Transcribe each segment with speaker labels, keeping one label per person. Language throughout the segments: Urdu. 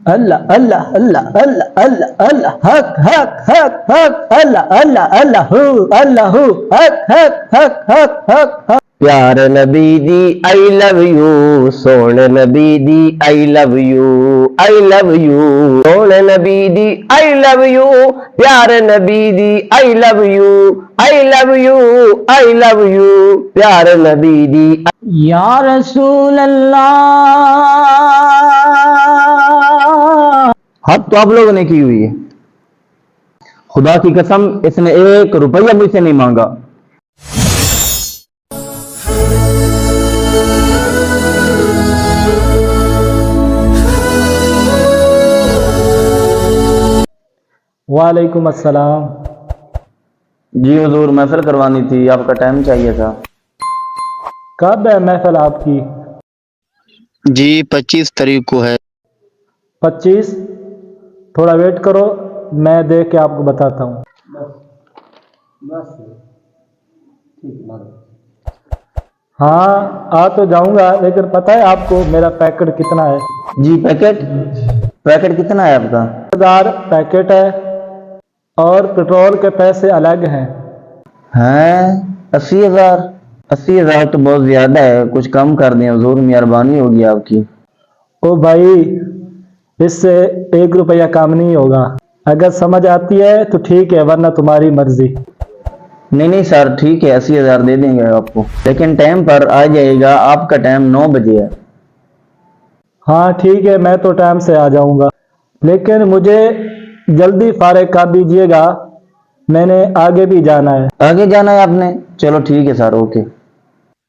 Speaker 1: اللہ اللہ اللہ اللہ اللہ اللہ حق حق حق حق اللہ اللہ اللہ اللہ حق حق حق حق حق حق
Speaker 2: پیار نبی دی آئی لو یو سونے نبی دی I love you I love you سونے نبی دی آئی لو یو پیار نبی دی I love you I love you I love you پیار نبی دی
Speaker 1: یا رسول اللہ
Speaker 2: حق تو آپ لوگوں نے کی ہوئی ہے، خدا کی قسم اس نے 1 روپیہ مجھ سے نہیں مانگا۔
Speaker 1: وعلیکم السلام۔
Speaker 2: جی حضور محفل کروانی تھی، آپ کا ٹائم چاہیے تھا۔
Speaker 1: کب ہے محفل آپ کی؟
Speaker 2: جی 25 تاریخ کو ہے۔
Speaker 1: 25؟ تھوڑا ویٹ کرو، میں دیکھ کے آپ کو بتاتا ہوں۔ ہاں آ تو جاؤں گا، لیکن پتہ ہے آپ کو میرا پیکٹ کتنا ہے؟
Speaker 2: جی پیکٹ کتنا ہے آپ کا؟
Speaker 1: 1000 پیکٹ ہے اور پیٹرول کے پیسے الگ ہیں۔
Speaker 2: ہیں 80,000 تو بہت زیادہ ہے، کچھ کم کر دیں حضور، مہربانی ہوگی آپ کی۔
Speaker 1: او بھائی اس سے 1 روپیہ کام نہیں ہوگا، اگر سمجھ آتی ہے تو ٹھیک ہے ورنہ تمہاری مرضی۔
Speaker 2: نہیں سر ٹھیک ہے، 80,000 دے دیں گے آپ کو، لیکن ٹائم پر آ جائے گا، آپ کا ٹائم 9 بجے ہے۔
Speaker 1: ہاں ٹھیک ہے، میں تو ٹائم سے آ جاؤں گا، لیکن مجھے جلدی فارغ کر دیجیے گا، میں نے آگے بھی جانا ہے۔
Speaker 2: آگے جانا ہے آپ نے؟ چلو ٹھیک ہے سر، اوکے۔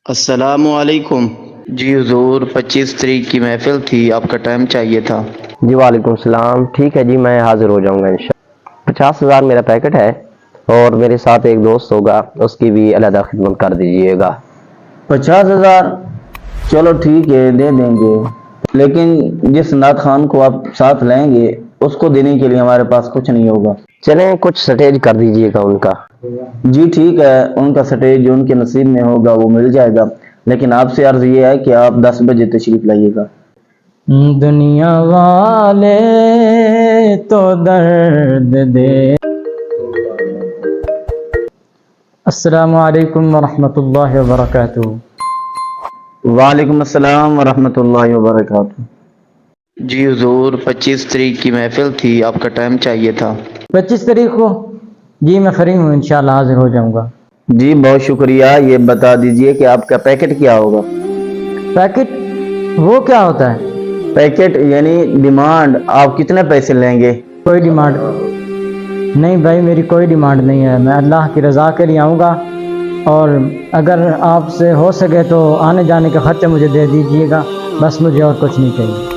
Speaker 2: السلام علیکم۔ جی حضور 25 تاریخ کی محفل تھی، آپ کا ٹائم چاہیے تھا۔
Speaker 3: جی وعلیکم السلام، ٹھیک ہے جی میں حاضر ہو جاؤں گا انشاءاللہ۔ 50,000 میرا پیکٹ ہے اور میرے ساتھ ایک دوست ہوگا، اس کی بھی علیحدہ خدمت کر دیجیے گا۔
Speaker 2: 50,000 چلو ٹھیک ہے دے دیں گے، لیکن جس نعت خان کو آپ ساتھ لیں گے اس کو دینے کے لیے ہمارے پاس کچھ نہیں ہوگا۔
Speaker 3: چلیں کچھ سٹیج کر دیجیے گا ان کا۔
Speaker 2: جی ٹھیک ہے، ان کا سٹیج جو ان کے نصیب میں ہوگا وہ مل جائے گا، لیکن آپ سے عرض یہ ہے کہ آپ 10 بجے تشریف لائیے گا۔
Speaker 1: دنیا والے تو درد دے۔ السلام علیکم ورحمۃ اللہ وبرکاتہ۔
Speaker 2: وعلیکم السلام ورحمۃ اللہ وبرکاتہ۔ جی حضور 25 تاریخ کی محفل تھی، آپ کا ٹائم چاہیے تھا۔
Speaker 1: 25 تاریخ کو؟ جی میں فری ہوں، انشاءاللہ حاضر ہو جاؤں گا۔
Speaker 2: جی بہت شکریہ، یہ بتا دیجئے کہ آپ کا پیکٹ کیا ہوگا؟
Speaker 1: پیکٹ وہ کیا ہوتا ہے؟
Speaker 2: پیکٹ یعنی ڈیمانڈ، آپ کتنے پیسے لیں گے؟
Speaker 1: کوئی ڈیمانڈ نہیں بھائی، میری کوئی ڈیمانڈ نہیں ہے، میں اللہ کی رضا کے لیے آؤں گا، اور اگر آپ سے ہو سکے تو آنے جانے کا خرچہ مجھے دے دیجیے گا، بس مجھے اور کچھ نہیں چاہیے۔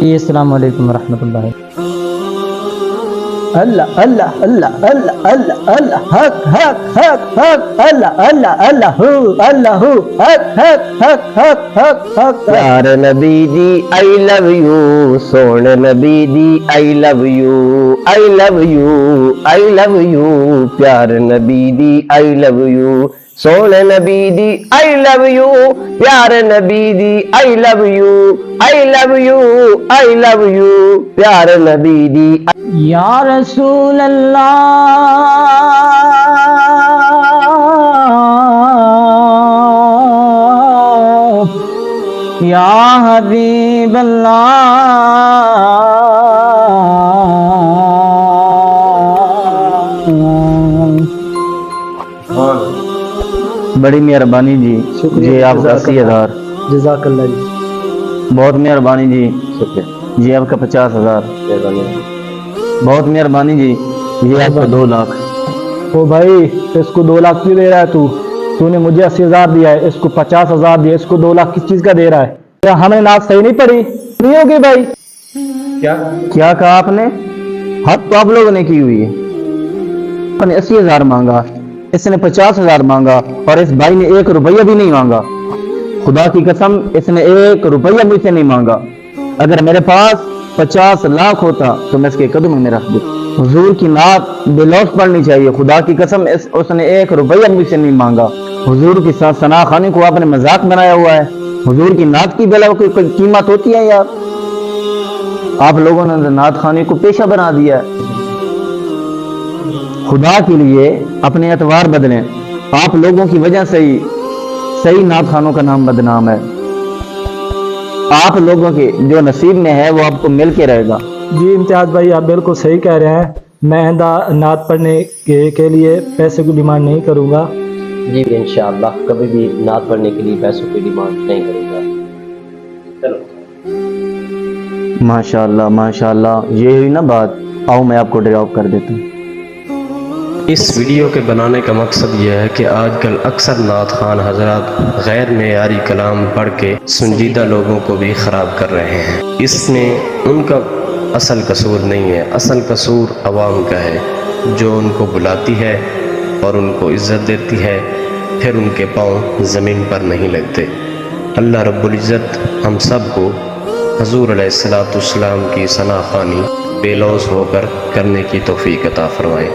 Speaker 1: السلام علیکم ورحمۃ اللہ۔ اللہ اللہ اللہ اللہ اللہ اللہ حق حق حق حق اللہ اللہ اللہ اللہ حق حق حق حق حق حق۔
Speaker 2: پیار نبی دی آئی لو یو سونے نبی دی I love you I love you I love you پیار نبی دی آئی لو یو سونے نبی دی آئی لو یو پیار نبی دی I love you I love you I love you پیار نبی دی۔
Speaker 1: یا رسول اللہ یا حبیب اللہ
Speaker 2: بڑی مہربانی جی، جی آپ کا 80,000۔
Speaker 1: جزاک اللہ جی،
Speaker 2: بہت مہربانی جی، جی آپ کا 50,000۔ بہت مہربانی جی، یہ آپ کا 2 لاکھ۔
Speaker 1: او بھائی اس کو 2 لاکھ کیوں دے رہا ہے تو نے مجھے 80,000 دیا ہے، اس کو 50,000 دیا، اس کو 2 لاکھ کس چیز کا دے رہا ہے؟ کیا ہمیں نعت صحیح نہیں پڑی؟ نہیں ہوگی بھائی؟
Speaker 2: کیا کہا آپ نے؟ حق تو آپ لوگوں نے کی ہوئی ہے، آپ نے 80,000 مانگا، اس نے 50,000 مانگا، اور اس بھائی نے 1 روپیہ بھی نہیں مانگا۔ خدا کی قسم اس نے 1 روپیہ مجھ سے نہیں مانگا، اگر میرے پاس 50 لاکھ ہوتا تو میں اس کے قدموں میں رکھ دیتا۔ حضور کی نعت بے لوث پڑھنی چاہیے، خدا کی قسم اس نے 1 روپیہ مجھ سے نہیں مانگا،
Speaker 4: حضور کی ساتھ ثنا خوانی کو آپ نے مذاق بنایا ہوا ہے. حضور کی نعت کی بلا کوئی قیمت ہوتی ہے یار؟ آپ لوگوں نے نعت خوانی کو پیشہ بنا دیا ہے. خدا کے لیے اپنے اعتبار بدلیں. آپ لوگوں کی وجہ سے ہی صحیح نعت خوانوں کا نام بدنام ہے. آپ لوگوں کے جو نصیب میں ہے وہ آپ کو مل کے رہے گا.
Speaker 5: جی امتیاز بھائی آپ بالکل صحیح کہہ رہے ہیں. میں آئندہ نعت پڑھنے کے لیے پیسے کی ڈیمانڈ نہیں کروں گا.
Speaker 3: جی انشاءاللہ کبھی بھی نعت پڑھنے کے لیے پیسوں کی ڈیمانڈ نہیں کروں گا. چلو
Speaker 4: ماشاءاللہ ماشاءاللہ، یہ ہوئی نا بات. آؤ میں آپ کو ڈراپ کر دیتا ہوں.
Speaker 6: اس ویڈیو کے بنانے کا مقصد یہ ہے کہ آج کل اکثر نعت خوان حضرات غیر معیاری کلام پڑھ کے سنجیدہ لوگوں کو بھی خراب کر رہے ہیں. اس میں ان کا اصل قصور نہیں ہے، اصل قصور عوام کا ہے جو ان کو بلاتی ہے اور ان کو عزت دیتی ہے، پھر ان کے پاؤں زمین پر نہیں لگتے. اللہ رب العزت ہم سب کو حضور علیہ الصلوۃ والسلام کی ثنا خوانی بے لوث ہو کر کرنے کی توفیق عطا فرمائے.